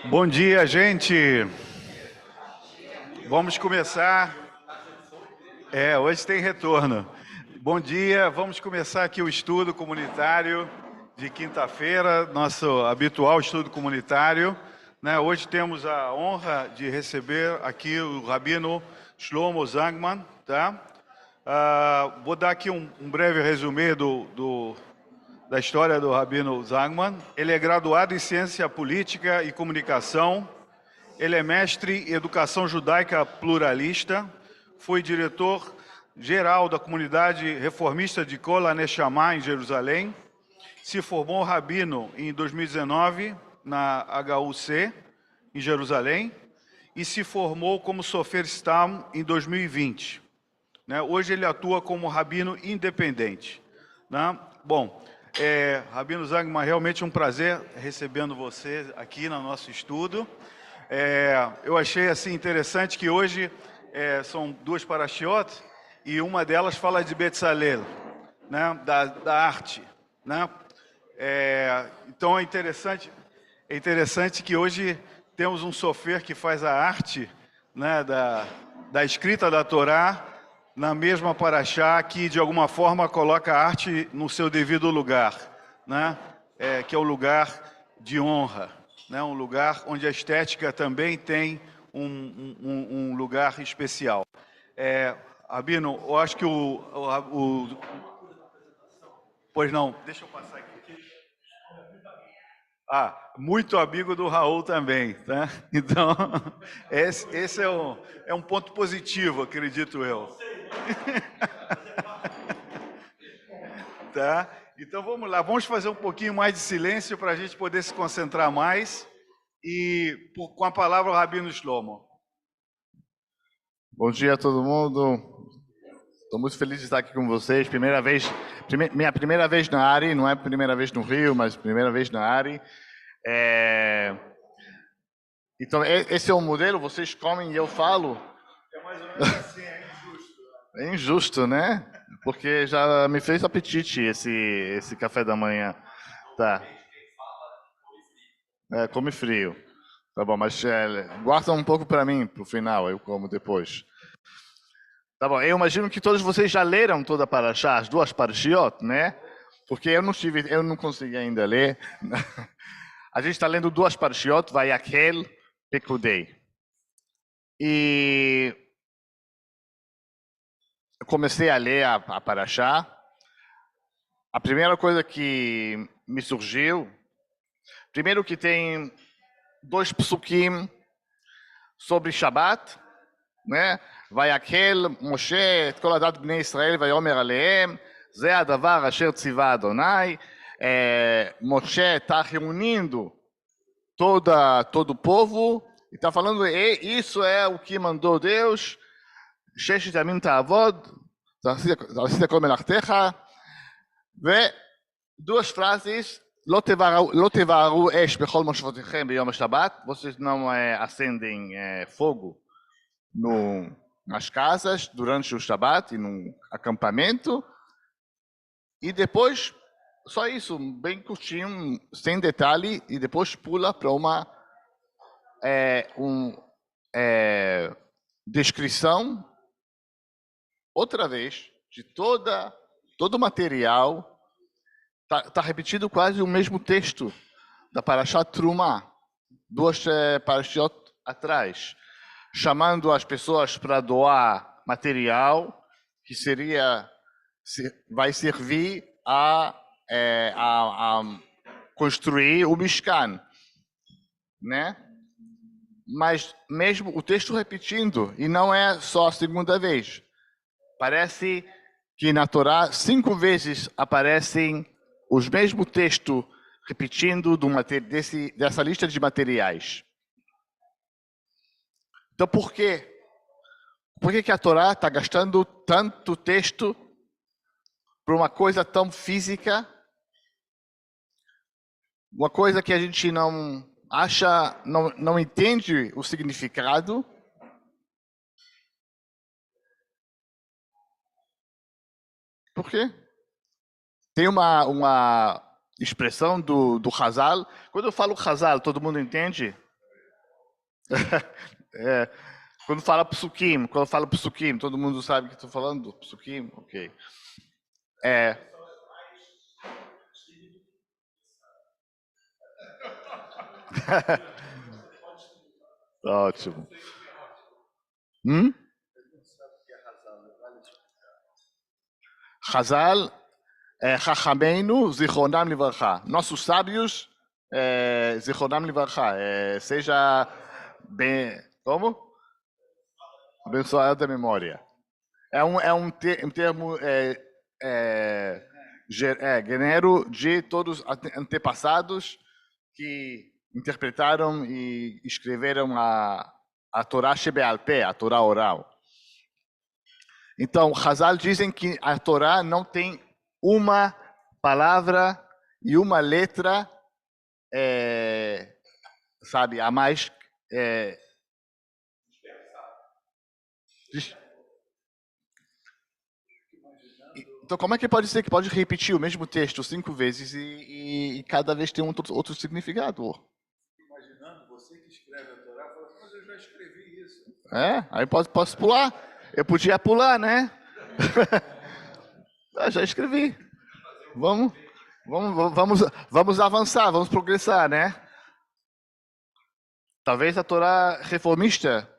Bom dia, gente. Vamos começar. Hoje tem retorno. Bom dia, vamos começar aqui o estudo comunitário de quinta-feira, nosso habitual estudo comunitário. Hoje temos a honra de receber aqui o Rabino Shlomo Zalman. Tá? Vou dar aqui um breve resumê da história do Rabino Zalman. Ele é graduado em Ciência Política e Comunicação. Ele é mestre em Educação Judaica Pluralista, foi diretor-geral da Comunidade Reformista de Kol HaNeshama, em Jerusalém, se formou rabino em 2019 na HUC, em Jerusalém, e se formou como Sofer Stam em 2020. Hoje ele atua como rabino independente. Bom, Rabino Zalman, realmente um prazer recebendo você aqui no nosso estudo. Eu achei assim interessante que hoje são duas parashiot e uma delas fala de Betzalel, da arte. Então é interessante que hoje temos um sofer que faz a arte da escrita da Torá na mesma parashá, que de alguma forma coloca a arte no seu devido lugar, que é o lugar de honra. Um lugar onde a estética também tem um lugar especial. Rabino, eu acho que Pois não, deixa eu passar aqui. Muito amigo do Raul também, tá? Então, esse é um ponto positivo, acredito eu. Tá? Então vamos lá, vamos fazer um pouquinho mais de silêncio para a gente poder se concentrar mais. E com a palavra o Rabino Shlomo. Bom dia a todo mundo. Estou muito feliz de estar aqui com vocês. Minha primeira vez na ARI, não é primeira vez no Rio, mas primeira vez na ARI. Então, esse é o modelo, vocês comem e eu falo. É mais ou menos assim, é injusto. É injusto, né? Porque já me fez apetite esse café da manhã. Tá. Come frio. Tá bom, mas guarda um pouco para mim, pro final, eu como depois. Tá bom, eu imagino que todos vocês já leram toda a Parashá, as duas Parashiot, né? Porque eu não consegui ainda ler. A gente está lendo duas Parashiot, Vayakhel, Pekudei. E eu comecei a ler a Parashá. A primeira coisa que me surgiu, primeiro que tem dois psukim sobre Shabbat, né? ויקהל משה את כל עדת בני ישראל ויאמר עליהם, זה הדבר אשר ציווה אדוני. Moshe está reunindo todo o povo e está falando, isso é o que mandou Deus, ששת ימים תעבוד, ועשית כל מלאכתך, ודוas frases, לא תבערו אש בכל מושבותיכם ביום השבת, vocês não acendem fogo nas casas durante o Shabat e no acampamento, e depois só isso, bem curtinho, sem detalhe, e depois pula para uma descrição outra vez de todo o material. Tá repetido quase o mesmo texto da Parashat Trumah, duas Parashiot atrás, chamando as pessoas para doar material que vai servir a construir o Mishkan, né? Mas mesmo o texto repetindo, e não é só a segunda vez. Parece que na Torá 5 vezes aparecem os mesmos textos repetindo dessa lista de materiais. Então, por quê? Por que a Torá está gastando tanto texto para uma coisa tão física? Uma coisa que a gente não acha, não entende o significado? Por quê? Tem uma expressão do Hazal. Quando eu falo Hazal, todo mundo entende? Quando fala psukim, todo mundo sabe o que estou falando? Psukim, ok. Ótimo. Hazal, Chachamenu, Zichronam Livrachá. Nossos sábios, Zichronam Livrachá. Seja bem... Como? Abençoado da memória. É um termo genérico de todos os antepassados que interpretaram e escreveram a Torá Shebe'al Peh, a Torá oral. Então, Hazal dizem que a Torá não tem uma palavra e uma letra, sabe, a mais... Então, como é que pode ser que pode repetir o mesmo texto 5 vezes e cada vez tem outro significado? Imaginando você que escreve a Torá, fala, mas eu já escrevi isso. Aí posso pular. Eu podia pular, né? Eu já escrevi. Vamos avançar, vamos progressar, né? Talvez a Torá reformista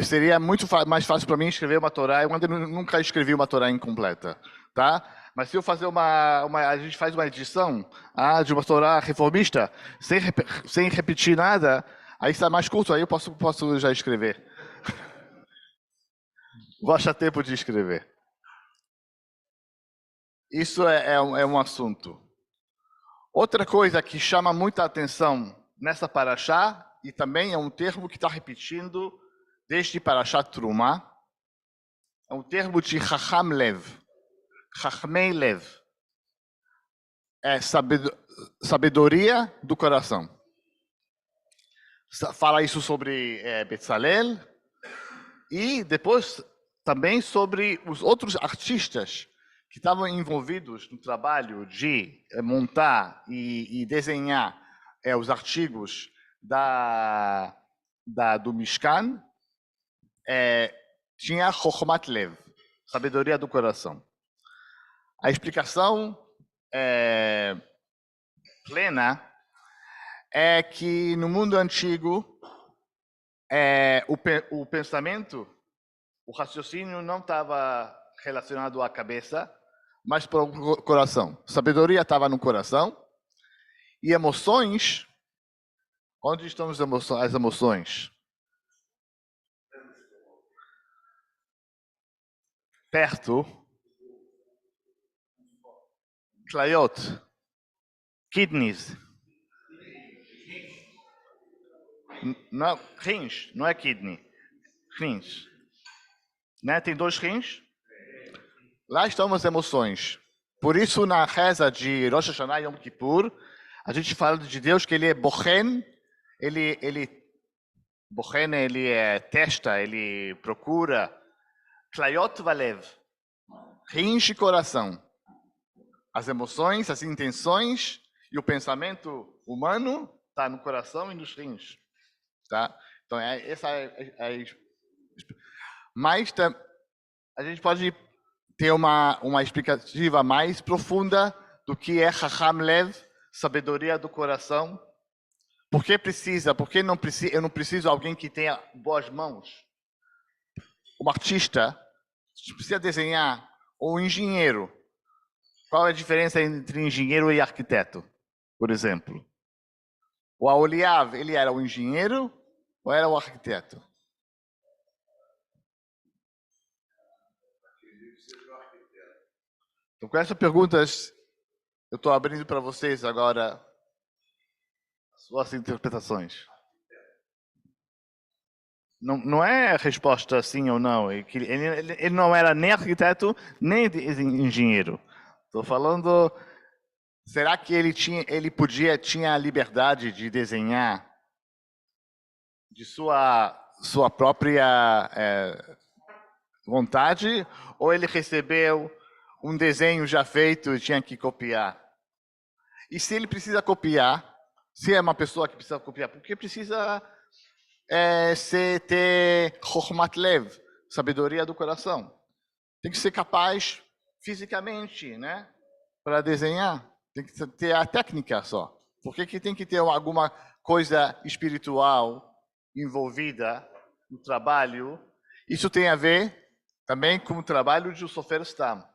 seria muito mais fácil para mim escrever uma Torá. Eu ainda nunca escrevi uma Torá incompleta, tá? Mas se eu fazer a gente faz uma edição de uma Torá reformista sem repetir nada, aí está mais curto, aí eu posso já escrever. Vou achar tempo de escrever. Isso é um assunto. Outra coisa que chama muita atenção nessa paraxá, e também é um termo que está repetindo desde Parashat Truma, é um termo de Chacham Lev, Chachmei Lev. É sabedoria do coração. Fala isso sobre Bezalel e depois também sobre os outros artistas que estavam envolvidos no trabalho de montar e desenhar os artigos do Mishkan, tinha Chokhmat Lev, sabedoria do coração. A explicação plena é que no mundo antigo o pensamento, o raciocínio não estava relacionado à cabeça, mas para o coração. Sabedoria estava no coração e emoções. Onde estão as emoções? Perto. Klayot. Kidneys. Não, rins, não é kidney. Rins. Né? Tem 2 rins? Lá estão as emoções. Por isso, na reza de Rosh Hashanah e Yom Kippur, a gente fala de Deus que ele é bochen, bochen, ele testa, ele procura. Klayot valev, rins e coração. As emoções, as intenções e o pensamento humano está no coração e nos rins. Tá? Então, mas a gente pode ter uma explicativa mais profunda do que é Chacham Lev, sabedoria do coração. Por que precisa? Porque eu não preciso de alguém que tenha boas mãos. Um artista precisa desenhar, ou um engenheiro. Qual é a diferença entre engenheiro e arquiteto, por exemplo? O Aholiav, ele era o engenheiro ou era o arquiteto? Então, com essas perguntas, eu estou abrindo para vocês agora suas interpretações. Não é a resposta sim ou não. Ele não era nem arquiteto, nem engenheiro. Estou falando, será que ele tinha a liberdade de desenhar de sua própria vontade, ou ele recebeu um desenho já feito e tinha que copiar? E se ele precisa copiar, Se é uma pessoa que precisa copiar, porque precisa ter chokhmat lev, sabedoria do coração. Tem que ser capaz fisicamente, né, para desenhar. Tem que ter a técnica só. Por que tem que ter alguma coisa espiritual envolvida no trabalho? Isso tem a ver também com o trabalho de Sofer Stam.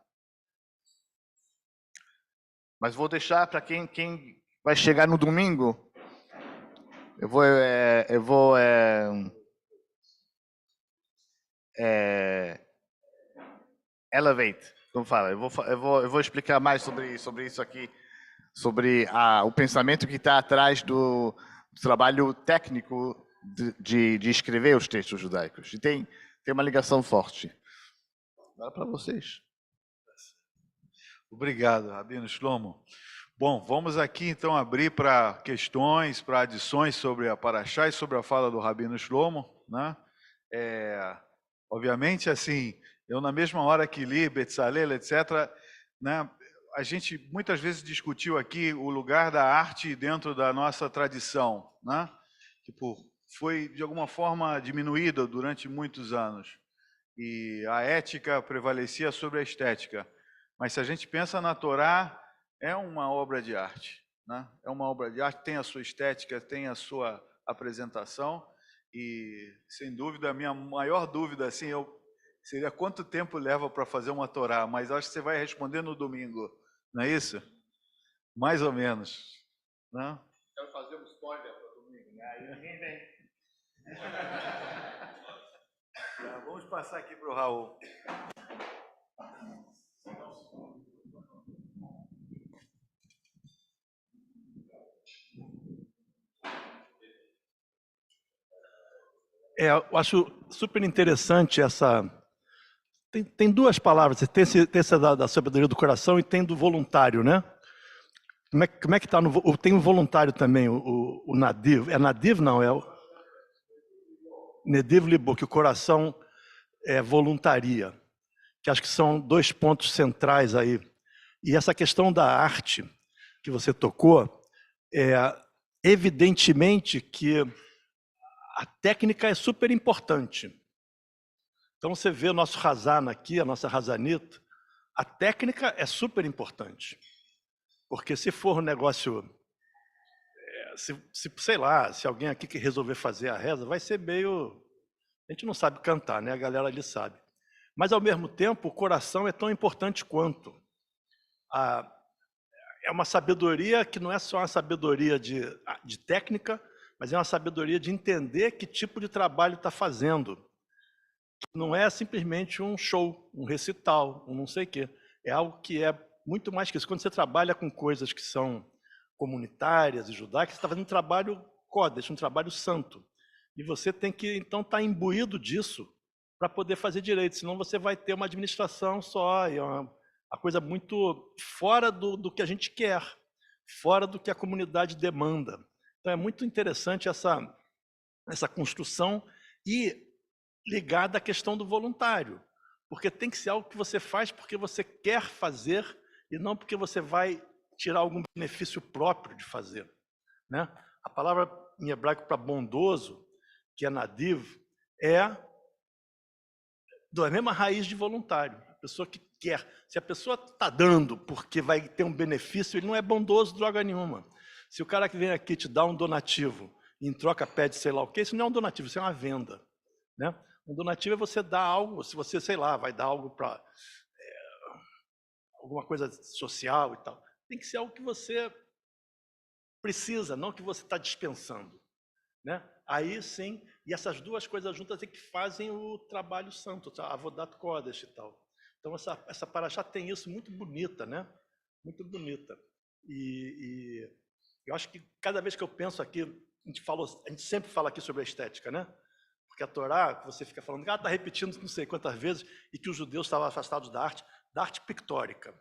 Mas vou deixar para quem vai chegar no domingo. Eu vou elevate, como fala. Eu vou explicar mais sobre isso aqui, sobre o pensamento que está atrás do trabalho técnico de escrever os textos judaicos. E tem uma ligação forte. Agora para vocês. Obrigado, Rabino Shlomo. Bom, vamos aqui então abrir para questões, para adições sobre a Parashá e sobre a fala do Rabino Shlomo, né? Obviamente, assim, eu na mesma hora que li Betzalel, etc., né, a gente muitas vezes discutiu aqui o lugar da arte dentro da nossa tradição, né? Tipo, foi de alguma forma diminuída durante muitos anos e a ética prevalecia sobre a estética. Mas se a gente pensa na Torá, é uma obra de arte, né? É uma obra de arte, tem a sua estética, tem a sua apresentação e, sem dúvida, a minha maior dúvida assim, seria quanto tempo leva para fazer uma Torá, mas acho que você vai responder no domingo, não é isso? Mais ou menos, né? Quero fazer um spoiler para o domingo, né? Aí ninguém vem. Vamos passar aqui para o Raul. Eu acho super interessante essa. Tem duas palavras, tem essa da sabedoria do coração e tem do voluntário, né? Como é que está no. Tem o voluntário também, o Nadiv. É Nadiv, não? É o. Nediv Libo, que o coração voluntaria. Que acho que são dois pontos centrais aí. E essa questão da arte que você tocou, evidentemente que a técnica é super importante. Então você vê o nosso Hazan aqui, a nossa Hazanita, a técnica é super importante. Porque se for um negócio, sei lá, se alguém aqui que resolver fazer a reza, vai ser meio... A gente não sabe cantar, né? A galera ali sabe. Mas, ao mesmo tempo, o coração é tão importante quanto. É uma sabedoria que não é só uma sabedoria de técnica, mas é uma sabedoria de entender que tipo de trabalho está fazendo. Não é simplesmente um show, um recital, um não sei o quê. É algo que é muito mais que isso. Quando você trabalha com coisas que são comunitárias e judaicas, você está fazendo um trabalho kodesh, um trabalho santo. E você tem que, então, estar imbuído disso para poder fazer direito, senão você vai ter uma administração só, e uma coisa muito fora do que a gente quer, fora do que a comunidade demanda. Então é muito interessante essa construção e ligada à questão do voluntário, porque tem que ser algo que você faz porque você quer fazer e não porque você vai tirar algum benefício próprio de fazer, né? A palavra em hebraico para bondoso, que é nadiv, é da mesma raiz de voluntário, a pessoa que quer. Se a pessoa está dando porque vai ter um benefício, ele não é bondoso droga nenhuma. Se o cara que vem aqui te dá um donativo e em troca pede sei lá o quê, isso não é um donativo, isso é uma venda, né? Um donativo é você dar algo, se você, sei lá, vai dar algo para alguma coisa social e tal. Tem que ser algo que você precisa, não que você está dispensando, né? Aí sim, e essas duas coisas juntas é que fazem o trabalho santo, a Avodat Kodesh e tal. Então essa Parashá tem isso muito bonita, né? Muito bonita. E eu acho que cada vez que eu penso aqui, a gente sempre fala aqui sobre a estética, né? Porque a Torá, você fica falando, está repetindo não sei quantas vezes, e que os judeus estavam afastados da arte pictórica,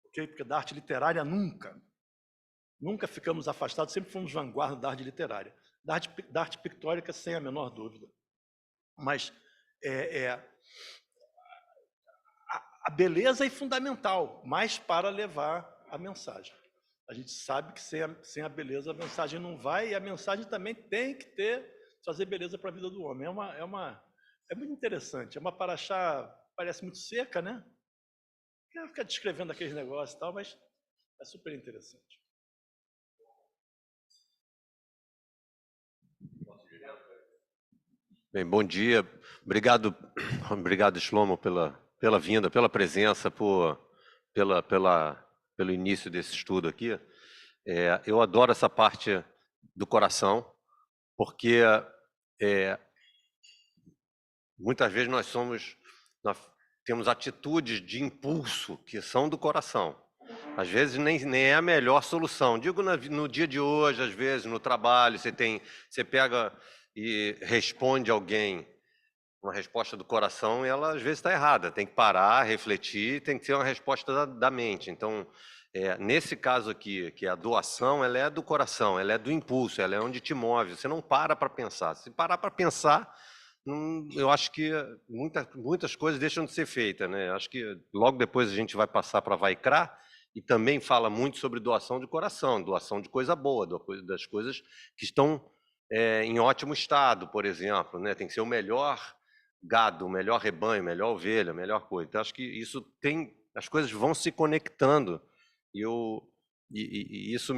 okay? Porque da arte literária nunca ficamos afastados, sempre fomos vanguarda da arte literária. Da arte pictórica, sem a menor dúvida. Mas a beleza é fundamental, mas para levar a mensagem. A gente sabe que sem a beleza a mensagem não vai, e a mensagem também tem que trazer beleza para a vida do homem. É muito interessante. É uma paraxá, parece muito seca, né? Quero ficar descrevendo aqueles negócios e tal, mas é super interessante. Bem, bom dia. Obrigado, Shlomo, pela vinda, pela presença, pelo início desse estudo aqui. Eu adoro essa parte do coração, porque muitas vezes nós temos atitudes de impulso que são do coração. Às vezes nem é a melhor solução. Digo no dia de hoje, às vezes no trabalho, você pega e responde alguém uma resposta do coração, e ela às vezes está errada. Tem que parar, refletir, tem que ser uma resposta da mente. Então, nesse caso aqui, que é a doação, ela é do coração, ela é do impulso, ela é onde te move. Você não para pensar. Se parar para pensar, eu acho que muitas coisas deixam de ser feitas, né? Acho que logo depois a gente vai passar para Vaikra, e também fala muito sobre doação de coração, doação de coisa boa, das coisas que estão em ótimo estado, por exemplo, né? Tem que ser o melhor gado, o melhor rebanho, melhor ovelha, melhor coisa. Então, acho que as coisas vão se conectando, e isso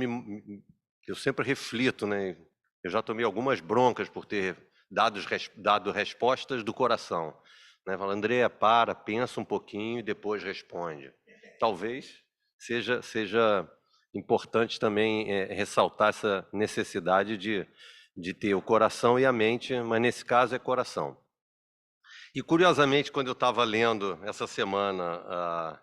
eu sempre reflito, né? Eu já tomei algumas broncas por ter dado respostas do coração, né? Fala, André, pensa um pouquinho e depois responde. Talvez seja importante também ressaltar essa necessidade de ter o coração e a mente, mas nesse caso é coração. E curiosamente, quando eu estava lendo essa semana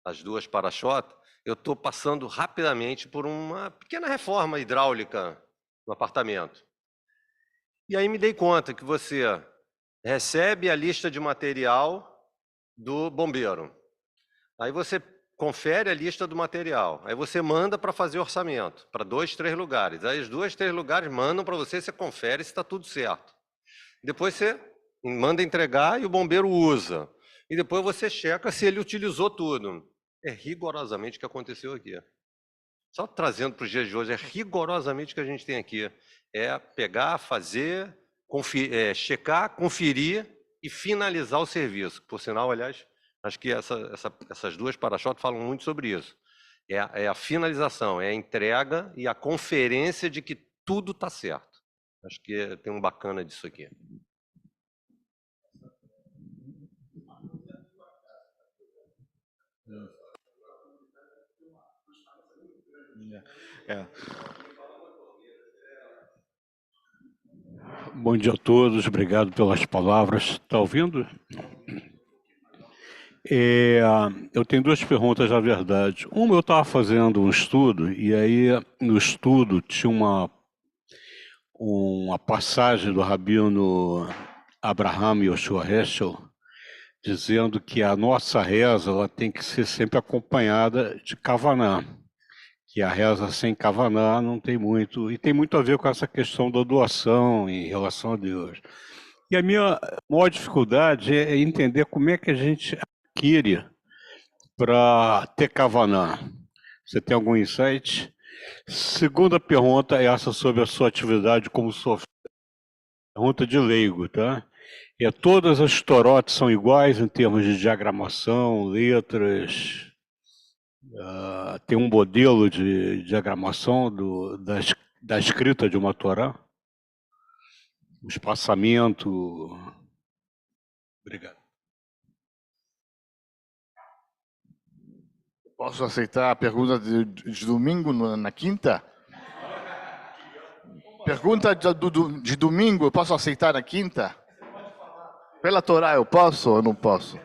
as duas Parashot, eu estou passando rapidamente por uma pequena reforma hidráulica no apartamento. E aí me dei conta que você recebe a lista de material do bombeiro. Aí você confere a lista do material. Aí você manda para fazer orçamento, para 2, 3 lugares. Aí os 2, 3 lugares mandam para você confere se está tudo certo. Depois você manda entregar e o bombeiro usa. E depois você checa se ele utilizou tudo. É rigorosamente o que aconteceu aqui. Só trazendo para os dias de hoje, é rigorosamente o que a gente tem aqui. É pegar, fazer, checar, conferir e finalizar o serviço. Por sinal, aliás, acho que essas duas Parashot falam muito sobre isso. É a finalização, é a entrega e a conferência de que tudo está certo. Acho que tem um bacana disso aqui. Bom dia a todos, obrigado pelas palavras. Está ouvindo? Eu tenho duas perguntas, na verdade. Uma, eu estava fazendo um estudo, e aí no estudo tinha uma passagem do rabino Abraham Yoshua Heschel, dizendo que a nossa reza ela tem que ser sempre acompanhada de Kavaná, que a reza sem Kavaná não tem muito, e tem muito a ver com essa questão da doação em relação a Deus. E a minha maior dificuldade é entender como é que a gente adquire para ter Kavaná. Você tem algum insight? Segunda pergunta é essa sobre a sua atividade como sofista. Pergunta de leigo, tá? Todas as torotes são iguais em termos de diagramação, letras. Tem um modelo de diagramação da escrita de uma Torá? O espaçamento. Obrigado. Posso aceitar a pergunta de domingo na quinta? Pergunta de domingo, eu posso aceitar na quinta? Pela Torá eu posso ou não posso?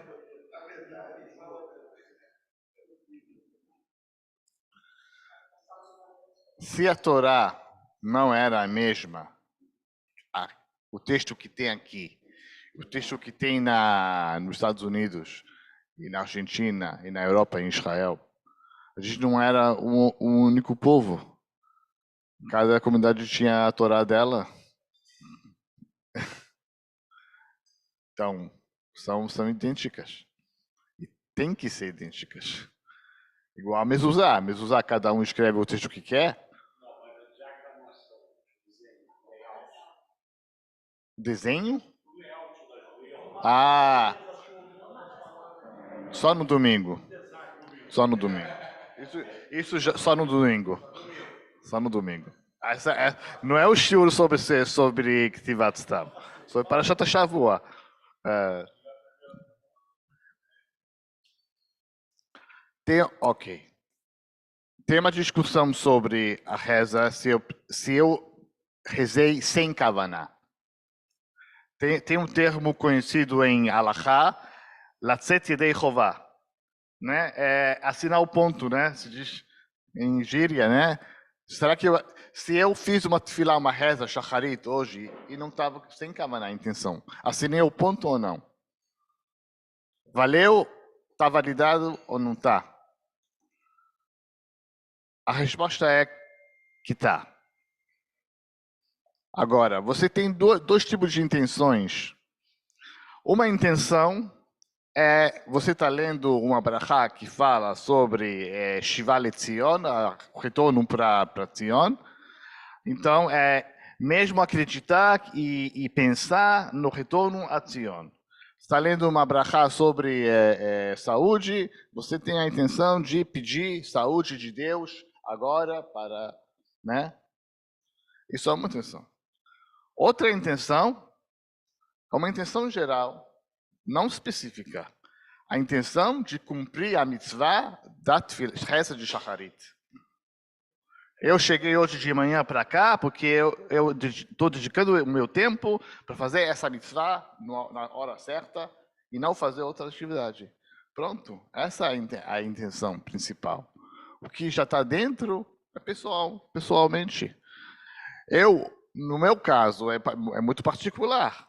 Se a Torá não era a mesma, o texto que tem aqui, o texto que tem nos Estados Unidos, e na Argentina, e na Europa, e em Israel, a gente não era um único povo. Cada comunidade tinha a Torá dela. Então, são idênticas. E tem que ser idênticas. Igual a mezuzá. Mezuzá, cada um escreve o texto que quer. Desenho? Ah, só no domingo. Só no domingo. Isso já, só no domingo. Só no domingo. Não é o shiur sobre Ktivat Stam. Sobre Parashat Shavua. Ok. Tem uma discussão sobre a reza se eu rezei sem kavaná. Tem um termo conhecido em Halachá, Latzet Yedei Chová, né? É assinar o ponto, né? Se diz em gíria, né? Será que se eu fiz uma tefilá, uma reza, shacharit, hoje, e não estava sem kavaná a intenção, assinei o ponto ou não? Valeu? Está validado ou não está? A resposta é que está. Agora, você tem dois tipos de intenções. Uma intenção é, você está lendo uma brachá que fala sobre Shiva LeTzion, o retorno para Tzion. Então, mesmo acreditar e pensar no retorno a Tzion. Está lendo uma brachá sobre saúde, você tem a intenção de pedir saúde de Deus agora para, né? Isso é uma intenção. Outra intenção é uma intenção geral, não específica. A intenção de cumprir a mitzvah da reza de shacharit. Eu cheguei hoje de manhã para cá porque eu estou dedicando o meu tempo para fazer essa mitzvah na hora certa e não fazer outra atividade. Pronto, essa é a intenção principal. O que já está dentro é pessoalmente. No meu caso, é muito particular.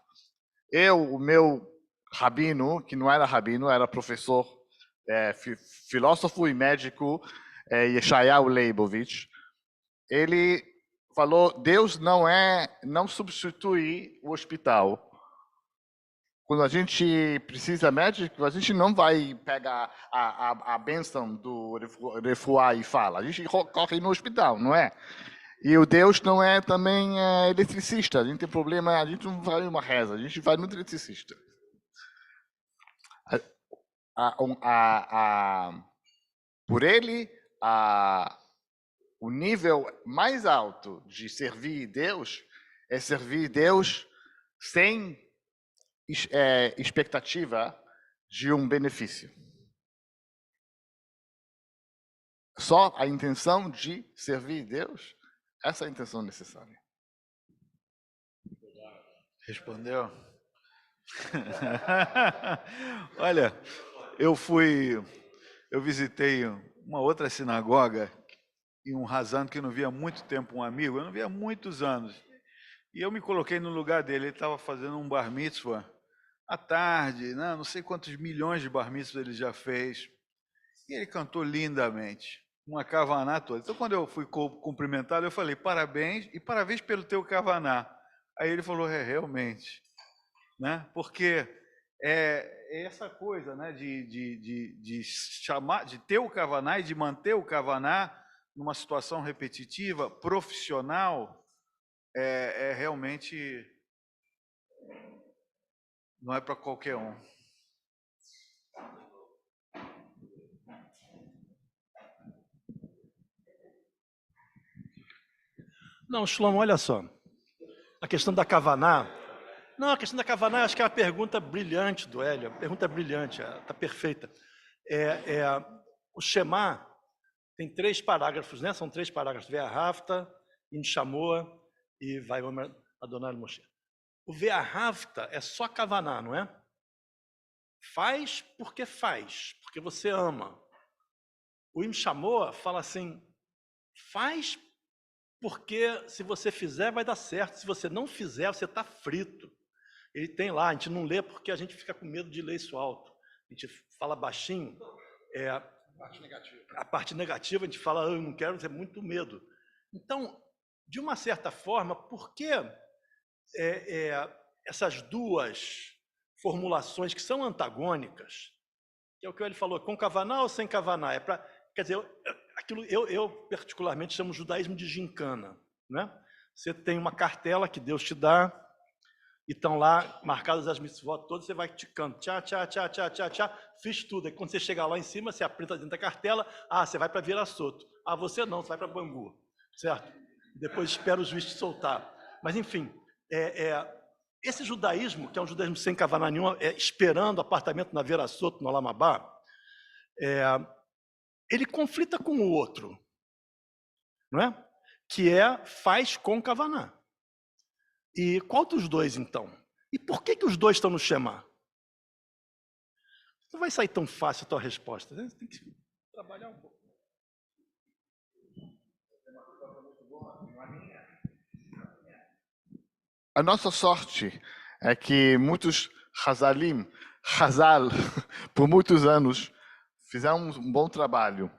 O meu rabino, que não era rabino, era professor, filósofo e médico, Yeshayahu Leibovitch, ele falou: Deus não substitui o hospital. Quando a gente precisa médico, a gente não vai pegar a bênção do refuá e fala. A gente corre no hospital, não é? E o Deus não é também eletricista. A gente tem problema, a gente não vai uma reza, a gente vai no eletricista. Por ele, o nível mais alto de servir Deus é servir Deus sem expectativa de um benefício. Só a intenção de servir Deus, essa é a intenção necessária. Respondeu? Olha, eu visitei uma outra sinagoga e um Hazan que não via há muito tempo, um amigo, eu não via há muitos anos. E eu me coloquei no lugar dele, ele estava fazendo um bar mitzvah à tarde, né? Não sei quantos milhões de bar mitzvahs ele já fez. E ele cantou lindamente, uma kavaná toda. Então, quando eu fui cumprimentá-lo, eu falei: parabéns e parabéns pelo teu kavaná. Aí ele falou: realmente, né? Porque é essa coisa, né, de chamar, de ter o kavaná e de manter o kavaná numa situação repetitiva, profissional, realmente não é para qualquer um. Não, Shlomo, olha só. A questão da kavaná. Não, a questão da kavaná, acho que é uma pergunta brilhante do Hélio. Pergunta brilhante, está perfeita. O Shema tem 3 parágrafos, né? São 3 parágrafos. Ve'ahavta, Inshamoa e Vayomer Adonai Moshe. O Ve'ahavta é só kavaná, não é? Faz, porque você ama. O Inshamoa fala assim: faz porque se você fizer vai dar certo, se você não fizer você está frito. Ele tem lá, a gente não lê porque a gente fica com medo de ler isso alto. A gente fala baixinho. A parte negativa a gente fala: eu não quero, é muito medo. Então, de uma certa forma, por que essas duas formulações que são antagônicas, que é o que ele falou, com kavaná ou sem kavaná, quer dizer, aquilo eu particularmente chamo judaísmo de gincana, né? Você tem uma cartela que Deus te dá, e estão lá marcadas as mitzvot todas, você vai ticando, tchá, tchá, tchá, tchá, tchá, tchá, fiz tudo. Aí quando você chegar lá em cima, você aperta dentro da cartela, você vai para Viraçoto. Você não, você vai para Bangu, certo? Depois espera o juiz te soltar. Mas, enfim, esse judaísmo, que é um judaísmo sem kavaná nenhuma, esperando apartamento na Viraçoto, no Alamabá, ele conflita com o outro, não é? Que faz com kavaná. E qual dos dois, então? E por que os dois estão no Shema? Não vai sair tão fácil a tua resposta, né? Você tem que trabalhar um pouco. A nossa sorte é que muitos Hazal, por muitos anos, fizeram um bom trabalho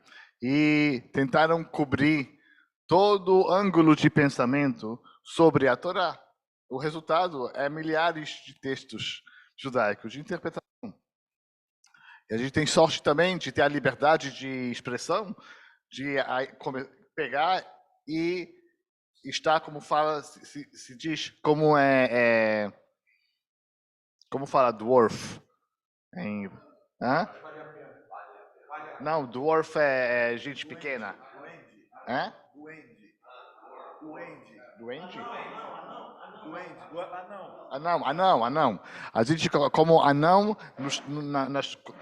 e tentaram cobrir todo o ângulo de pensamento sobre a Torá. O resultado é milhares de textos judaicos de interpretação. E a gente tem sorte também de ter a liberdade de expressão, de pegar e estar, como fala, se diz, como como fala dwarf? Não, dwarf é gente pequena. Duende? Anão. A gente como anão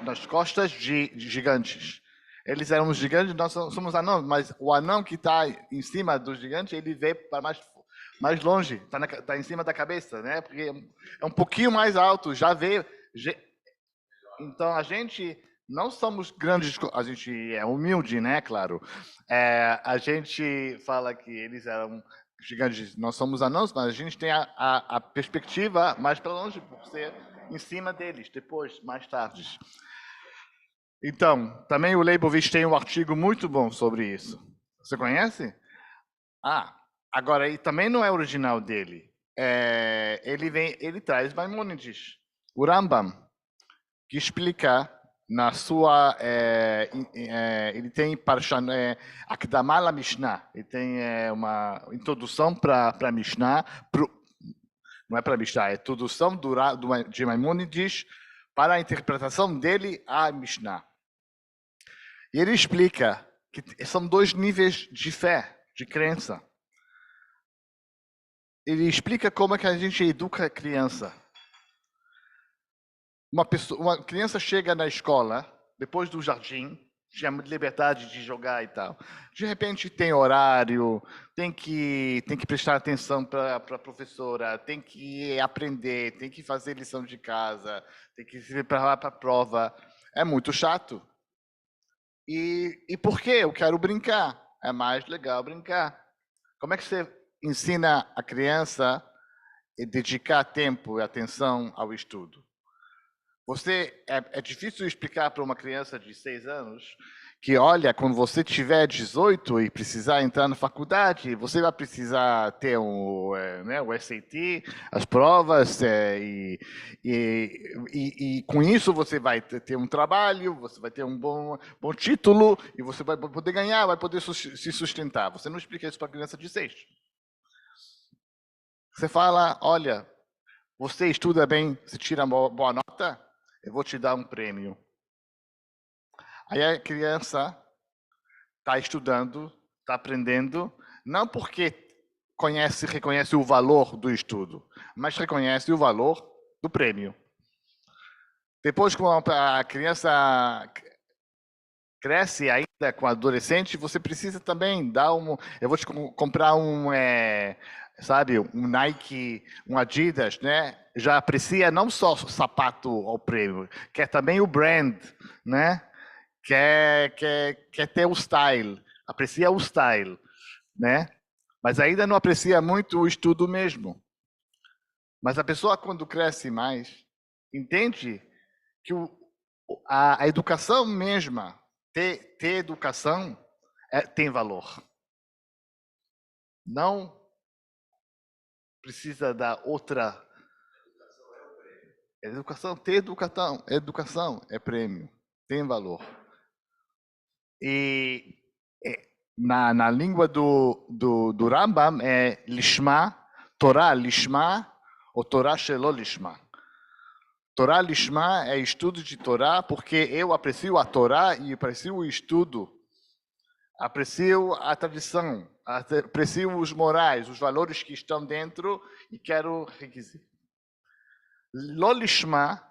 nas costas de gigantes. Eles eram os gigantes, nós somos anãos, mas o anão que está em cima do gigante, ele vê para mais longe, está em cima da cabeça, né? Porque é um pouquinho mais alto, já vê. Então a gente não somos grandes, a gente é humilde, né? Claro. A gente fala que eles eram gigantes, nós somos anãos, mas a gente tem a perspectiva mais para longe, por ser em cima deles, depois, mais tarde. Então, também o Leibovitz tem um artigo muito bom sobre isso. Você conhece? Agora, ele também não é original dele. Ele traz Maimônides, o Rambam, que explica na sua ele tem Akdama la Mishnah, ele tem uma introdução para Mishnah, não é para Mishnah, é introdução de Maimônides para a interpretação dele a Mishnah. E ele explica que são dois níveis de fé, de crença. Ele explica como é que a gente educa a criança. Uma criança chega na escola, depois do jardim, tinha liberdade de jogar e tal. De repente tem horário, tem que prestar atenção para a professora, tem que aprender, tem que fazer lição de casa, tem que se preparar para a prova. É muito chato. E por quê? Eu quero brincar. É mais legal brincar. Como é que você ensina a criança a dedicar tempo e atenção ao estudo? É difícil explicar para uma criança de 6 anos que, olha, quando você tiver 18 e precisar entrar na faculdade, você vai precisar ter o SAT, as provas, e com isso você vai ter um trabalho, você vai ter um bom título, e você vai poder ganhar, vai poder se sustentar. Você não explica isso para a criança de 6. Você fala, olha, você estuda bem, você tira boa nota, eu vou te dar um prêmio. Aí a criança está estudando, está aprendendo, não porque reconhece o valor do estudo, mas reconhece o valor do prêmio. Depois, quando a criança cresce ainda com adolescente, você precisa também dar eu vou te comprar um Nike, um Adidas, né? Já aprecia não só o sapato ao prêmio, quer também o brand, né? Quer ter o style, aprecia o style, né? Mas ainda não aprecia muito o estudo mesmo. Mas a pessoa, quando cresce mais, entende que a educação mesma, ter educação, tem valor. Não precisa da outra. Educação é prêmio, tem valor. E na língua do Rambam é Lishma, Torá Lishma ou Torá Shelo Lishma. Torá Lishma é estudo de Torá porque eu aprecio a Torá e aprecio o estudo, aprecio a tradição, aprecio os morais, os valores que estão dentro e quero requisito. Lo Lishma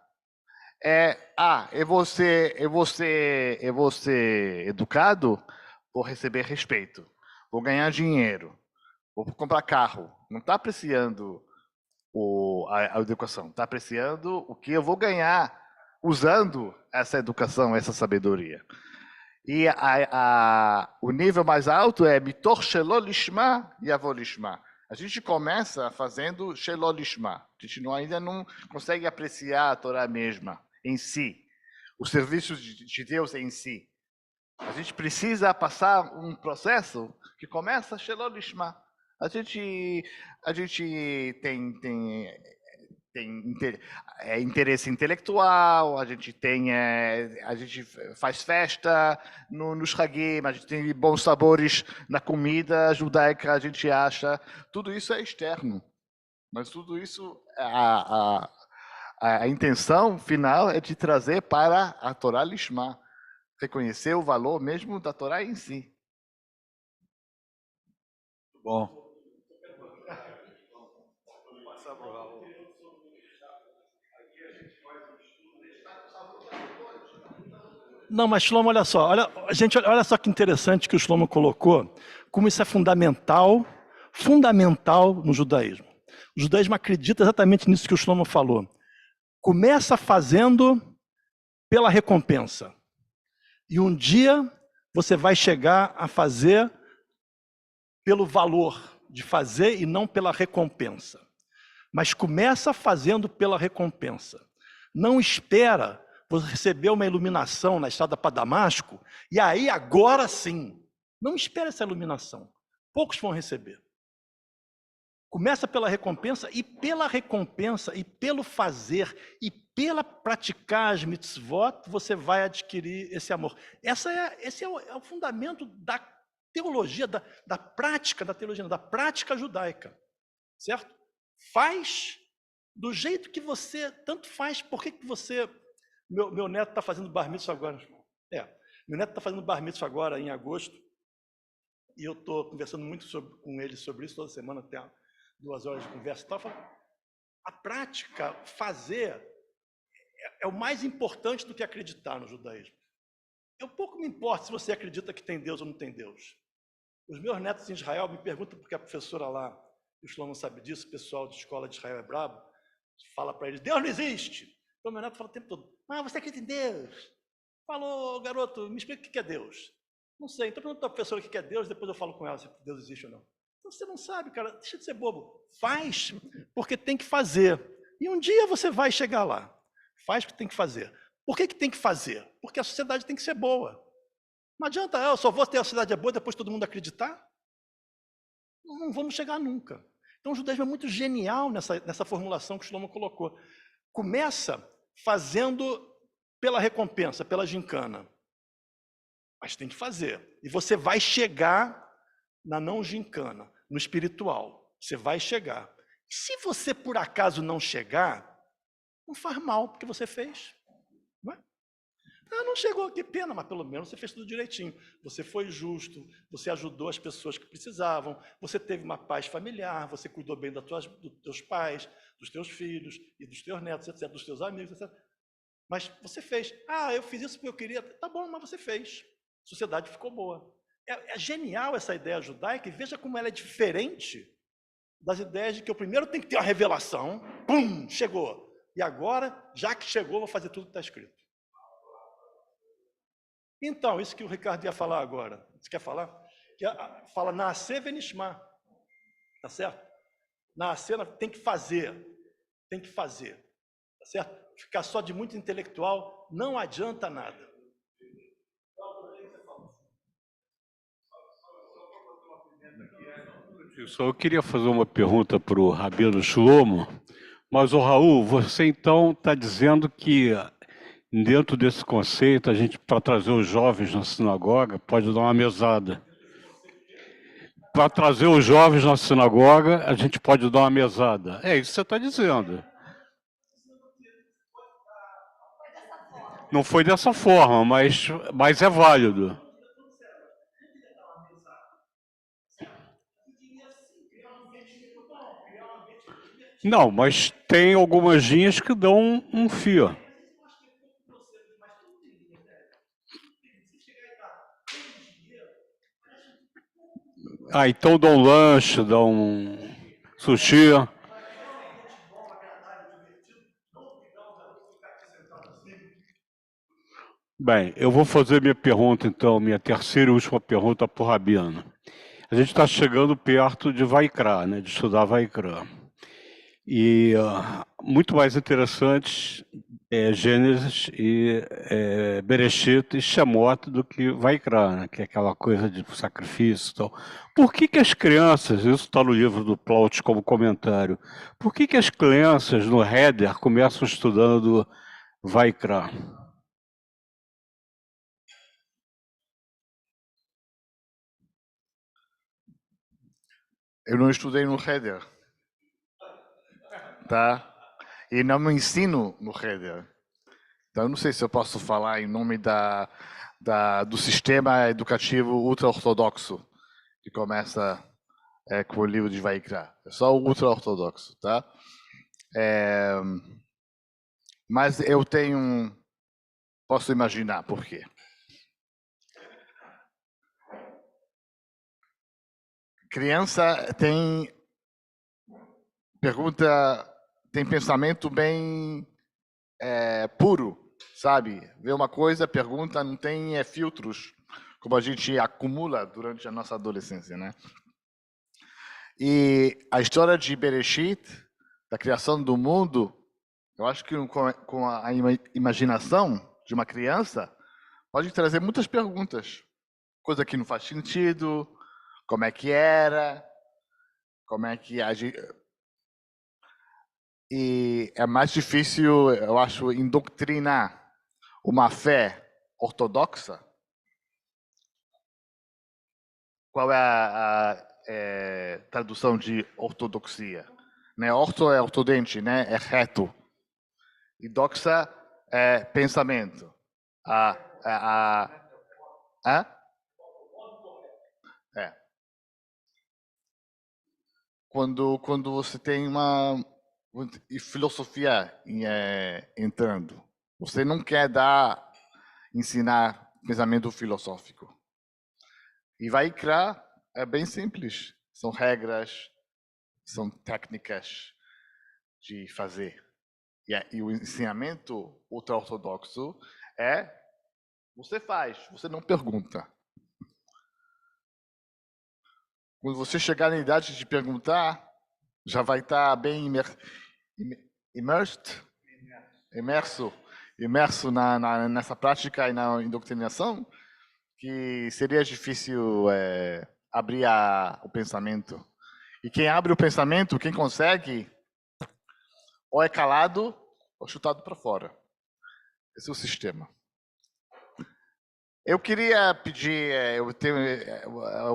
eu vou ser educado, vou receber respeito, vou ganhar dinheiro, vou comprar carro. Não está apreciando a educação, está apreciando o que eu vou ganhar usando essa educação, essa sabedoria. E o nível mais alto é Mitor Shelo Lishma Yavo Lishma. A gente começa fazendo Shelo Lishma. A gente ainda não consegue apreciar a Torá mesma em si, os serviços de Deus em si. A gente precisa passar um processo que começa Shelo Lishma. A gente tem interesse intelectual, a gente faz festa nos Hagim, a gente tem bons sabores na comida judaica, a gente acha. Tudo isso é externo. Mas tudo isso, a intenção final é de trazer para a Torá Lishma, reconhecer o valor mesmo da Torá em si. Bom. Não, mas Shlomo, olha só, olha só que interessante que o Shlomo colocou, como isso é fundamental no judaísmo. O judaísmo acredita exatamente nisso que o Shlomo falou. Começa fazendo pela recompensa. E um dia você vai chegar a fazer pelo valor de fazer e não pela recompensa. Mas começa fazendo pela recompensa. Não espera você receber uma iluminação na estrada para Damasco, e aí agora sim, não espere essa iluminação. Poucos vão receber. Começa pela recompensa e pelo fazer e pela praticar as mitzvot, você vai adquirir esse amor. Esse é o fundamento da teologia, da prática da teologia, da prática judaica, certo? Faz do jeito que você tanto faz. Por que você... Meu neto está fazendo bar mitzvah agora. Meu neto está fazendo bar mitzvah agora, em agosto, e eu estou conversando muito com ele sobre isso, toda semana tem 2 horas de conversa e tal. A prática, fazer, é o mais importante do que acreditar no judaísmo. Eu pouco me importo se você acredita que tem Deus ou não tem Deus. Os meus netos em Israel me perguntam, porque a professora lá, o Shlomo sabe disso, o pessoal de escola de Israel é brabo, fala para eles, Deus não existe. Então meu neto fala o tempo todo, você acredita em Deus? Falou, garoto, me explica o que é Deus. Não sei, então pergunta para a professora o que é Deus, depois eu falo com ela se Deus existe ou não. Então você não sabe, cara, deixa de ser bobo. Faz porque tem que fazer. E um dia você vai chegar lá. Faz porque tem que fazer. Por que tem que fazer? Porque a sociedade tem que ser boa. Não adianta, eu só vou ter a sociedade boa depois todo mundo acreditar. Não vamos chegar nunca. Então o judaísmo é muito genial nessa formulação que o Shlomo colocou. Começa fazendo pela recompensa, pela gincana. Mas tem que fazer. E você vai chegar na não gincana, no espiritual. Você vai chegar. Se você, por acaso, não chegar, não faz mal, porque você fez. Não é? Não chegou, que pena, mas pelo menos você fez tudo direitinho. Você foi justo, você ajudou as pessoas que precisavam, você teve uma paz familiar, você cuidou bem dos teus pais, dos teus filhos e dos teus netos, etc., dos teus amigos, etc. Mas você fez. Eu fiz isso porque eu queria. Tá bom, mas você fez. A sociedade ficou boa. É genial essa ideia judaica, e veja como ela é diferente das ideias de que eu primeiro tenho que ter uma revelação, pum, chegou. E agora, já que chegou, vou fazer tudo que está escrito. Então, isso que o Ricardo ia falar agora. Você quer falar? Fala nascer venishma. Tá certo? Nascer tem que fazer. Tem que fazer. Tá certo? Ficar só de muito intelectual não adianta nada. Eu queria fazer uma pergunta para o Rabino Shlomo, mas o Raul, você então está dizendo que Dentro desse conceito, a gente, para trazer os jovens na sinagoga, pode dar uma mesada. Para trazer os jovens na sinagoga, a gente pode dar uma mesada. É isso que você está dizendo. Não foi dessa forma, mas é válido. Não, mas tem algumas linhas que dão um fio. Ah, então dá um lanche, dá um sushi. Bem, eu vou fazer minha pergunta, então, minha terceira e última pergunta para o Rabino. A gente está chegando perto de Vaikra, né, de estudar Vaikra. E muito mais interessantes Gênesis e Bereshit e Shemot do que Vaikra, né, que é aquela coisa de sacrifício e tal. Por que as crianças, isso está no livro do Plaut como comentário, por que as crianças no Header começam estudando Vaikra? Eu não estudei no Header, tá? E não me ensino no Header. Então, eu não sei se eu posso falar em nome do sistema educativo ultra-ortodoxo, que começa com o livro de Vaikra. É só o ultra-ortodoxo, tá? Mas eu posso imaginar por quê. Criança tem pensamento bem puro, sabe? Vê uma coisa, pergunta, não tem filtros, como a gente acumula durante a nossa adolescência, né? E a história de Bereshit, da criação do mundo, eu acho que com a imaginação de uma criança, pode trazer muitas perguntas. Coisa que não faz sentido, como é que era, como é que e é mais difícil, eu acho, indoctrinar uma fé ortodoxa. Qual é a tradução de ortodoxia? Né? Orto é ortodente, né? É reto. E doxa é pensamento. Quando você tem uma filosofia entrando, você não quer ensinar pensamento filosófico. E Vaikra é bem simples. São regras, são técnicas de fazer. E o ensinamento ultra-ortodoxo é você faz, você não pergunta. Quando você chegar na idade de perguntar, já vai estar bem imerso nessa prática e na indoctrinação, que seria difícil abrir o pensamento. E quem abre o pensamento, quem consegue, ou é calado ou chutado para fora. Esse é o sistema. Eu queria pedir, o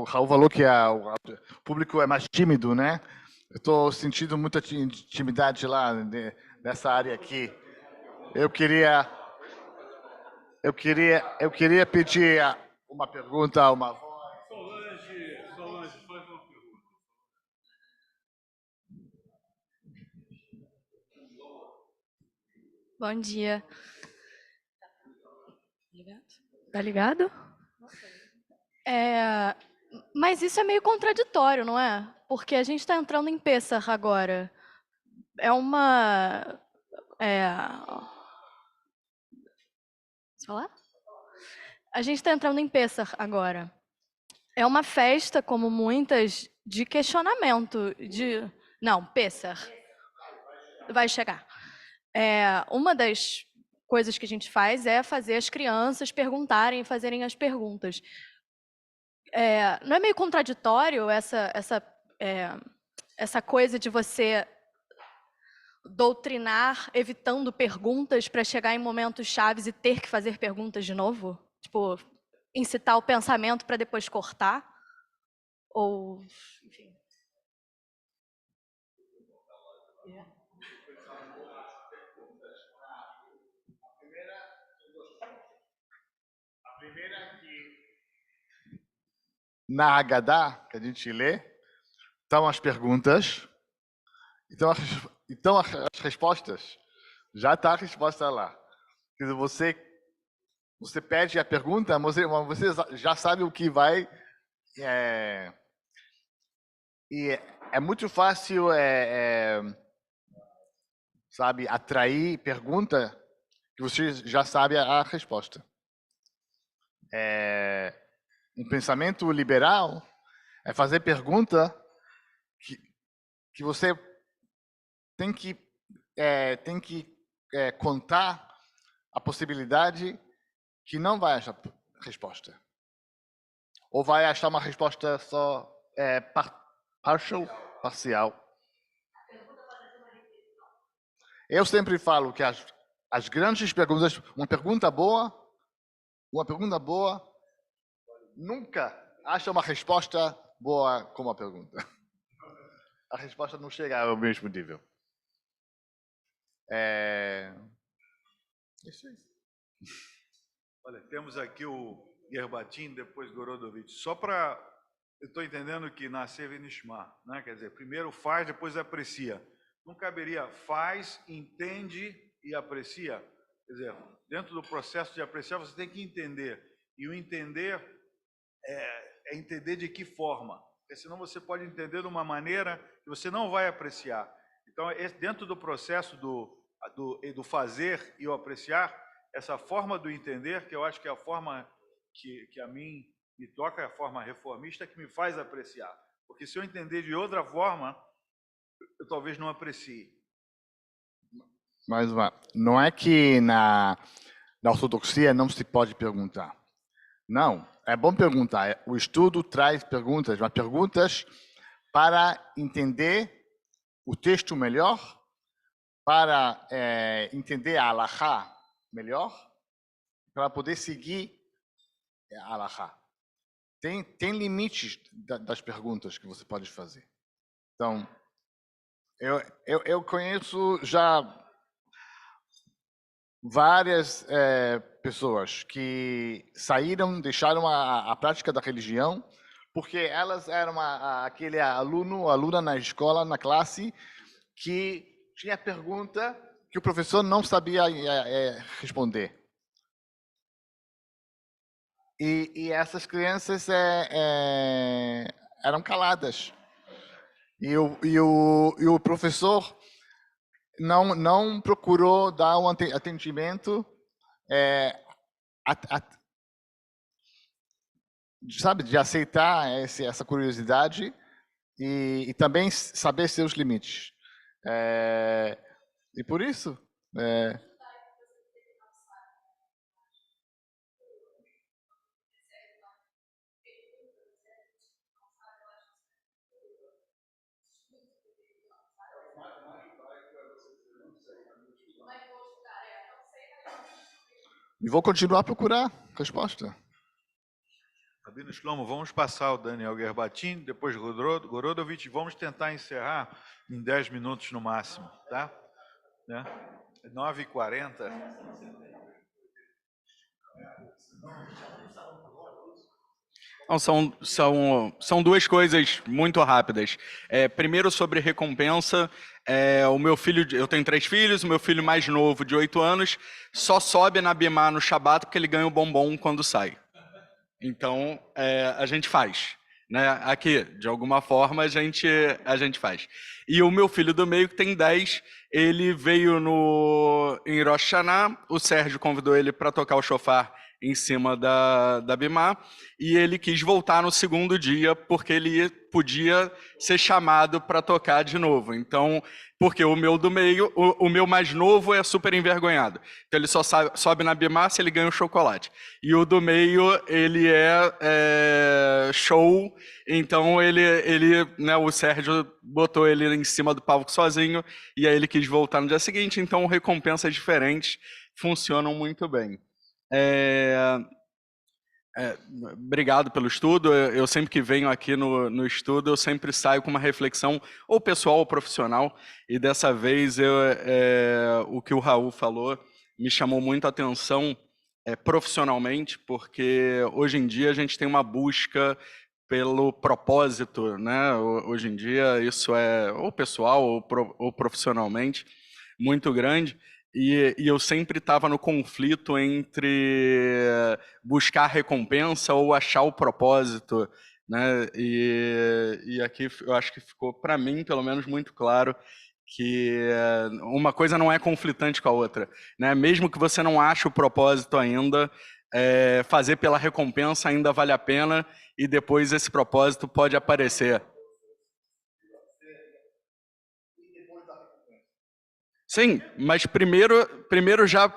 Raul falou que o público é mais tímido, né? Eu estou sentindo muita intimidade lá nessa área aqui. Eu queria pedir uma pergunta, uma voz. Solange, faz uma pergunta. Bom dia. Tá ligado? Mas isso é meio contraditório, não é? Porque a gente está entrando em Pêssar agora. Posso falar? A gente está entrando em Pêssar agora. É uma festa, como muitas, de questionamento. Não, Pêssar. Vai chegar. Uma das coisas que a gente faz é fazer as crianças perguntarem e fazerem as perguntas. Não é meio contraditório essa coisa de você doutrinar evitando perguntas para chegar em momentos chaves e ter que fazer perguntas de novo? Tipo, incitar o pensamento para depois cortar? Ou, enfim. A primeira é que na Haggadah, que a gente lê, estão as perguntas, então as respostas. Já está a resposta lá. Quer dizer, você pede a pergunta, mas você já sabe o que vai. E é muito fácil, sabe, atrair pergunta que você já sabe a resposta. Um pensamento liberal é fazer pergunta que você tem que contar a possibilidade que não vai achar resposta. Ou vai achar uma resposta só parcial. Eu sempre falo que as grandes perguntas, uma pergunta boa nunca acha uma resposta boa como a pergunta. A resposta não chega ao mesmo nível. Isso aí. Olha, temos aqui o Gerbatin, depois Gorodovich. Só para... Eu estou entendendo que nascer Vinishma, né? Quer dizer, primeiro faz, depois aprecia. Não caberia faz, entende e aprecia? Quer dizer, dentro do processo de apreciar, você tem que entender. E o entender é entender de que forma. Porque senão você pode entender de uma maneira que você não vai apreciar. Então, dentro do processo do fazer e o apreciar, essa forma do entender, que eu acho que é a forma que a mim me toca, é a forma reformista, que me faz apreciar. Porque se eu entender de outra forma, eu talvez não aprecie. Mas não é que na ortodoxia não se pode perguntar. Não, é bom perguntar. O estudo traz perguntas, mas perguntas para entender o texto melhor, para entender a halakha melhor, para poder seguir a halakha. Tem limites das perguntas que você pode fazer. Então, eu conheço já várias pessoas que saíram, deixaram a prática da religião, porque elas eram aquele aluna na escola, na classe, que tinha pergunta que o professor não sabia responder. E essas crianças eram caladas. E o professor não procurou dar um atendimento, sabe, de aceitar essa curiosidade e também saber seus limites. E por isso... E vou continuar a procurar resposta. Rabino Shlomo, vamos passar o Daniel Gerbatin, depois Gorodovich, vamos tentar encerrar em 10 minutos no máximo, tá? Né? 9h40. Não, são duas coisas muito rápidas. Primeiro, sobre recompensa. O meu filho, eu tenho 3 filhos, o meu filho mais novo, de 8 anos, só sobe na Bimá no Shabat porque ele ganha o bombom quando sai. Então, a gente faz. Né? Aqui, de alguma forma, a gente faz. E o meu filho do meio, que tem 10, ele veio em Rosh Hashanah, o Sérgio convidou ele para tocar o shofar em cima da Bimá, e ele quis voltar no segundo dia porque ele podia ser chamado para tocar de novo. Então, porque o meu do meio, o meu mais novo é super envergonhado. Então ele só sobe na Bimá se ele ganha o chocolate. E o do meio, ele é show, então né, o Sérgio botou ele em cima do palco sozinho, e aí ele quis voltar no dia seguinte, então recompensas diferentes funcionam muito bem. Obrigado pelo estudo. Eu sempre que venho aqui no estudo, eu sempre saio com uma reflexão, ou pessoal ou profissional, e dessa vez o que o Raul falou me chamou muito a atenção profissionalmente, porque hoje em dia a gente tem uma busca pelo propósito, né? Hoje em dia isso é ou pessoal ou profissionalmente muito grande. E eu sempre estava no conflito entre buscar recompensa ou achar o propósito, né? E aqui eu acho que ficou, para mim, pelo menos, muito claro que uma coisa não é conflitante com a outra, né? Mesmo que você não ache o propósito ainda, fazer pela recompensa ainda vale a pena, e depois esse propósito pode aparecer. Sim, mas primeiro já...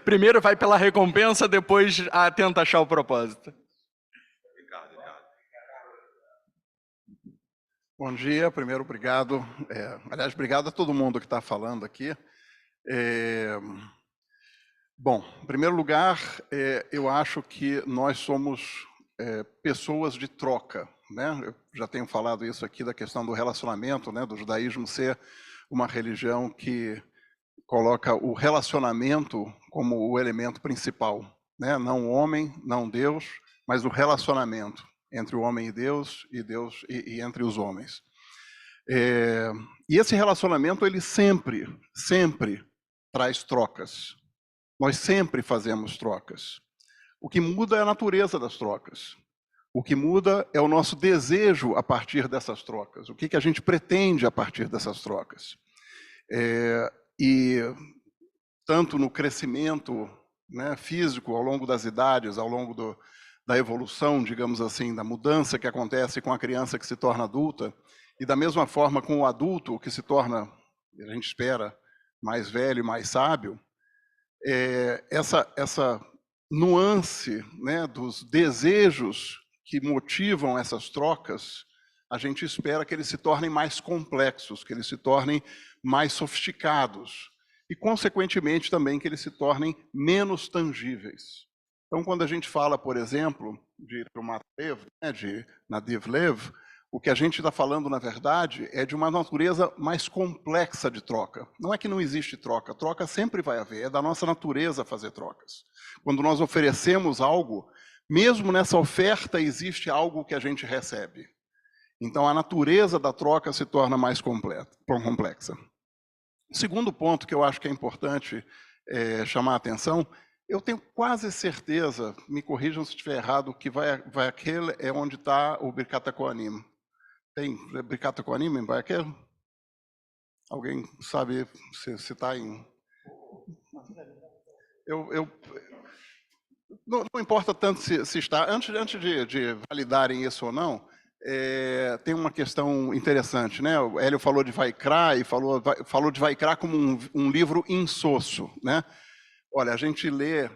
Primeiro vai pela recompensa, depois tenta achar o propósito. Bom dia, primeiro obrigado. Aliás, obrigado a todo mundo que está falando aqui. Bom, em primeiro lugar, eu acho que nós somos pessoas de troca, né? Eu já tenho falado isso aqui da questão do relacionamento, né? Do judaísmo ser uma religião que coloca o relacionamento como o elemento principal, né? Não o homem, não Deus, mas o relacionamento entre o homem e Deus e entre os homens. E esse relacionamento, ele sempre traz trocas. Nós sempre fazemos trocas. O que muda é a natureza das trocas. O que muda é o nosso desejo a partir dessas trocas. O que a gente pretende a partir dessas trocas. E tanto no crescimento, né, físico, ao longo das idades, ao longo da evolução, digamos assim, da mudança que acontece com a criança que se torna adulta, e da mesma forma com o adulto que se torna, a gente espera, mais velho e mais sábio, essa nuance, né, dos desejos que motivam essas trocas, a gente espera que eles se tornem mais complexos, que eles se tornem mais sofisticados e, consequentemente, também que eles se tornem menos tangíveis. Então, quando a gente fala, por exemplo, de Matlev, né, de Nadiv Lev, o que a gente está falando, na verdade, é de uma natureza mais complexa de troca. Não é que não existe troca, troca sempre vai haver, é da nossa natureza fazer trocas. Quando nós oferecemos algo, mesmo nessa oferta existe algo que a gente recebe. Então a natureza da troca se torna mais complexa. O segundo ponto que eu acho que é importante chamar a atenção, eu tenho quase certeza, me corrijam se estiver errado, que vai aquele é onde está o Birkat HaKohanim. Tem Birkat HaKohanim em vai aquele? Alguém sabe se está em... Não importa tanto se está... Antes de validarem isso ou não, tem uma questão interessante, né? O Hélio falou de Vaikra e falou de Vaikra como um livro insosso, né? Olha, a gente lê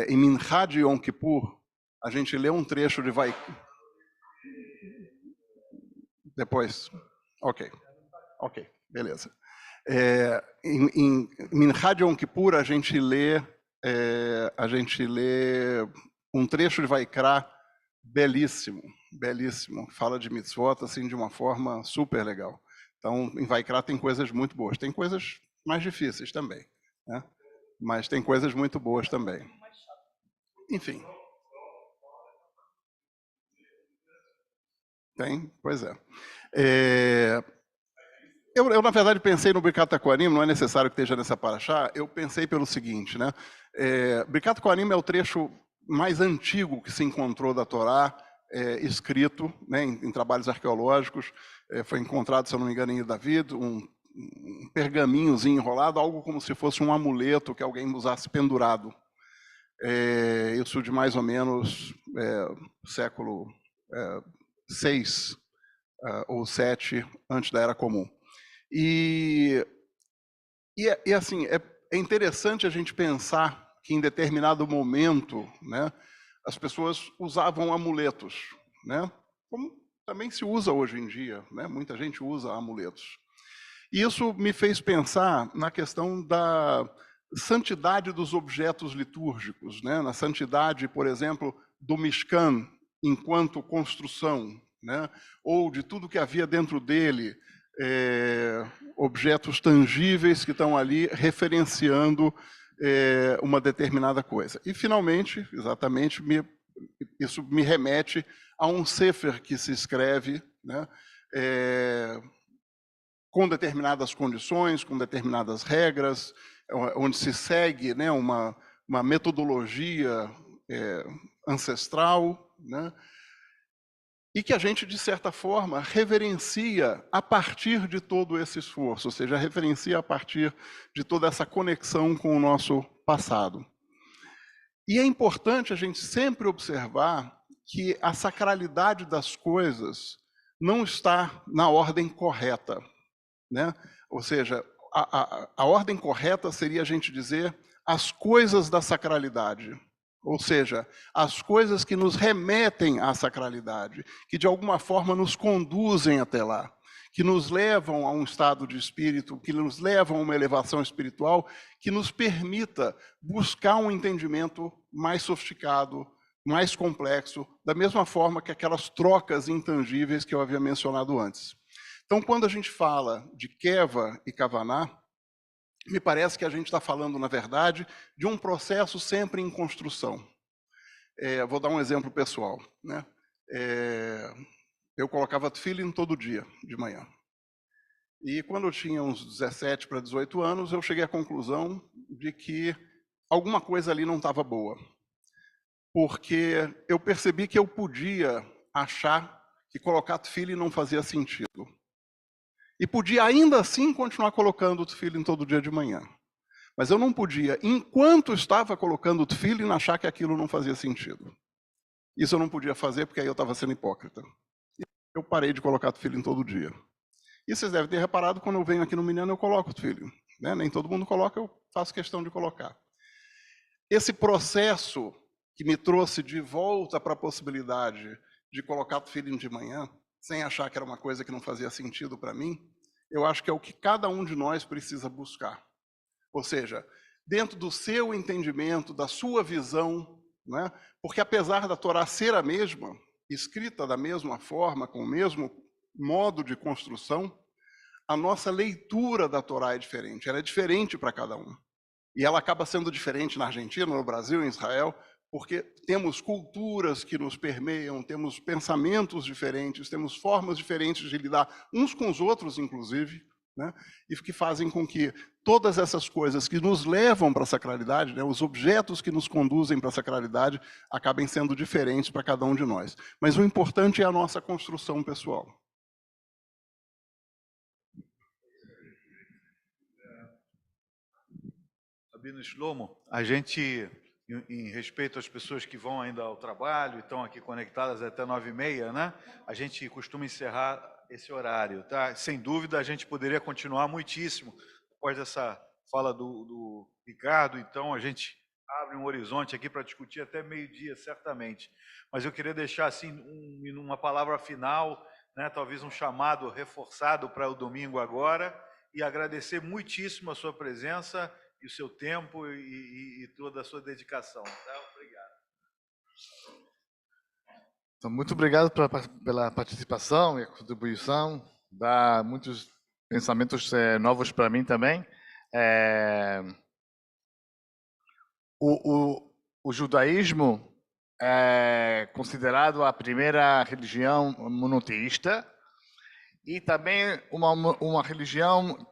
em Minhad Yom Kippur, a gente lê um trecho de Vaikra. Depois, ok, beleza. Em Minhad Yom Kippur a gente lê um trecho de Vaikra belíssimo, fala de mitzvot assim de uma forma super legal. Então, em Vaikra tem coisas muito boas, tem coisas mais difíceis também, né? Mas tem coisas muito boas também. Enfim. Tem? Pois é. Eu, na verdade, pensei no Birkat HaKohanim, não é necessário que esteja nessa paraxá, eu pensei pelo seguinte, né? Birkat HaKohanim é o trecho mais antigo que se encontrou da Torá, escrito, né, em trabalhos arqueológicos, foi encontrado, se eu não me engano, em David, um pergaminhozinho enrolado, algo como se fosse um amuleto que alguém usasse pendurado. Isso de mais ou menos século 6 ou 7 antes da Era Comum. E assim, é interessante a gente pensar que em determinado momento, né, as pessoas usavam amuletos, né, como também se usa hoje em dia, né, muita gente usa amuletos. E isso me fez pensar na questão da santidade dos objetos litúrgicos, né, na santidade, por exemplo, do Mishkan enquanto construção, né, ou de tudo que havia dentro dele, objetos tangíveis que estão ali referenciando uma determinada coisa. E, finalmente, exatamente, isso me remete a um sefer que se escreve, né, com determinadas condições, com determinadas regras, onde se segue, né, uma metodologia ancestral, né, e que a gente, de certa forma, reverencia a partir de todo esse esforço, ou seja, reverencia a partir de toda essa conexão com o nosso passado. E é importante a gente sempre observar que a sacralidade das coisas não está na ordem correta, né? Ou seja, a ordem correta seria a gente dizer as coisas da sacralidade. Ou seja, as coisas que nos remetem à sacralidade, que de alguma forma nos conduzem até lá, que nos levam a um estado de espírito, que nos levam a uma elevação espiritual, que nos permita buscar um entendimento mais sofisticado, mais complexo, da mesma forma que aquelas trocas intangíveis que eu havia mencionado antes. Então, quando a gente fala de Keva e Kavaná, me parece que a gente está falando, na verdade, de um processo sempre em construção. Vou dar um exemplo pessoal, né? Eu colocava tefilin todo dia, de manhã. E quando eu tinha uns 17 para 18 anos, eu cheguei à conclusão de que alguma coisa ali não estava boa. Porque eu percebi que eu podia achar que colocar tefilin não fazia sentido. E podia ainda assim continuar colocando o tefilin todo dia de manhã. Mas eu não podia, enquanto estava colocando o tefilin, achar que aquilo não fazia sentido. Isso eu não podia fazer porque aí eu estava sendo hipócrita. Eu parei de colocar tefilin todo dia. E vocês devem ter reparado, quando eu venho aqui no Minyan, eu coloco o tefilin, né? Nem todo mundo coloca, eu faço questão de colocar. Esse processo que me trouxe de volta para a possibilidade de colocar tefilin de manhã, sem achar que era uma coisa que não fazia sentido para mim, eu acho que é o que cada um de nós precisa buscar. Ou seja, dentro do seu entendimento, da sua visão, né? Porque apesar da Torá ser a mesma, escrita da mesma forma, com o mesmo modo de construção, a nossa leitura da Torá é diferente, ela é diferente para cada um. E ela acaba sendo diferente na Argentina, no Brasil, em Israel, porque temos culturas que nos permeiam, temos pensamentos diferentes, temos formas diferentes de lidar uns com os outros, inclusive, né? E que fazem com que todas essas coisas que nos levam para a sacralidade, né, os objetos que nos conduzem para a sacralidade, acabem sendo diferentes para cada um de nós. Mas o importante é a nossa construção pessoal. Rabino Shlomo, a gente, em respeito às pessoas que vão ainda ao trabalho e estão aqui conectadas até 9h30, né? A gente costuma encerrar esse horário, tá? Sem dúvida, a gente poderia continuar muitíssimo depois dessa fala do Ricardo, então a gente abre um horizonte aqui para discutir até meio-dia, certamente. Mas eu queria deixar assim uma palavra final, né? Talvez um chamado reforçado para o domingo agora, e agradecer muitíssimo a sua presença e o seu tempo e toda a sua dedicação. Tá? Obrigado. Então, muito obrigado pela participação e a contribuição. Dá muitos pensamentos novos para mim também. O judaísmo é considerado a primeira religião monoteísta e também uma religião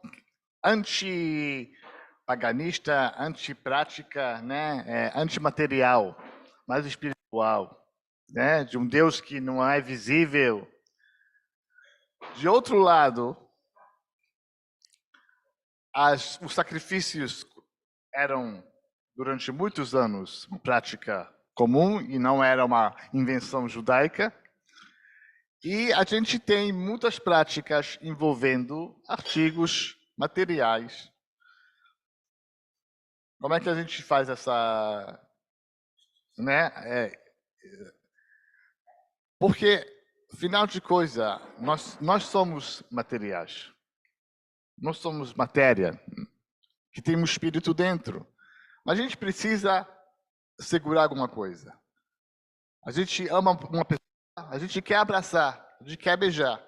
anti-paganista, antiprática, né? Antimaterial, mais espiritual, né? De um Deus que não é visível. De outro lado, os sacrifícios eram, durante muitos anos, uma prática comum e não era uma invenção judaica. E a gente tem muitas práticas envolvendo artigos materiais. Como é que a gente faz essa... né? Porque, afinal de coisas, nós somos materiais. Nós somos matéria, que tem um espírito dentro. Mas a gente precisa segurar alguma coisa. A gente ama uma pessoa, a gente quer abraçar, a gente quer beijar.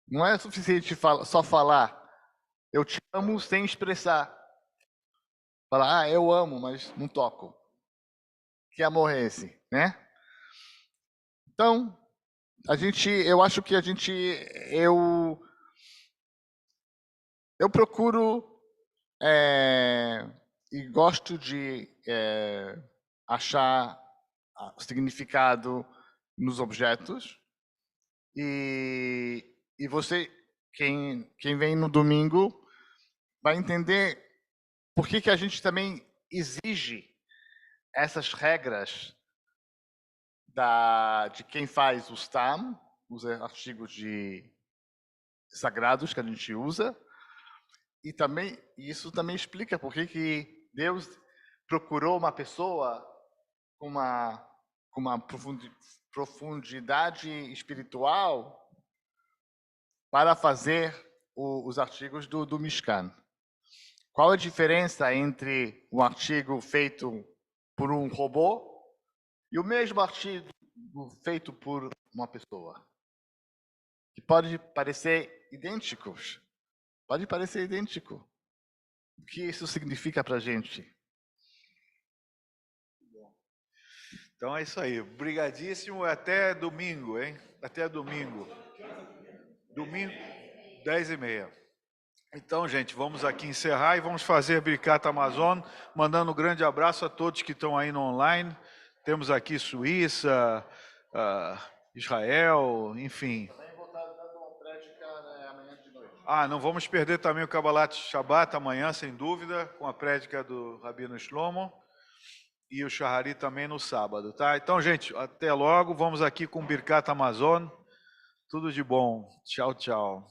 Não é suficiente só falar, eu te amo sem expressar. Falar, eu amo, mas não toco. Que amor é esse, né? Então, eu acho que eu procuro e gosto de achar significado nos objetos. E você, quem vem no domingo, vai entender por que a gente também exige essas regras de quem faz os TAM, os artigos sagrados que a gente usa. E também isso também explica por que Deus procurou uma pessoa com uma profundidade espiritual para fazer os artigos do Mishkan. Qual a diferença entre um artigo feito por um robô e o mesmo artigo feito por uma pessoa? Que pode parecer idênticos. Pode parecer idêntico. O que isso significa para a gente? Então é isso aí. Obrigadíssimo. Até domingo, hein? Até domingo. Domingo, 10h30. Então, gente, vamos aqui encerrar e vamos fazer Birkat Amazon, mandando um grande abraço a todos que estão aí no online. Temos aqui Suíça, Israel, enfim. Não vamos perder também o Kabbalat Shabbat amanhã, sem dúvida, com a prédica do Rabino Shlomo e o Shahari também no sábado, tá? Então, gente, até logo. Vamos aqui com Birkat Amazon. Tudo de bom. Tchau, tchau.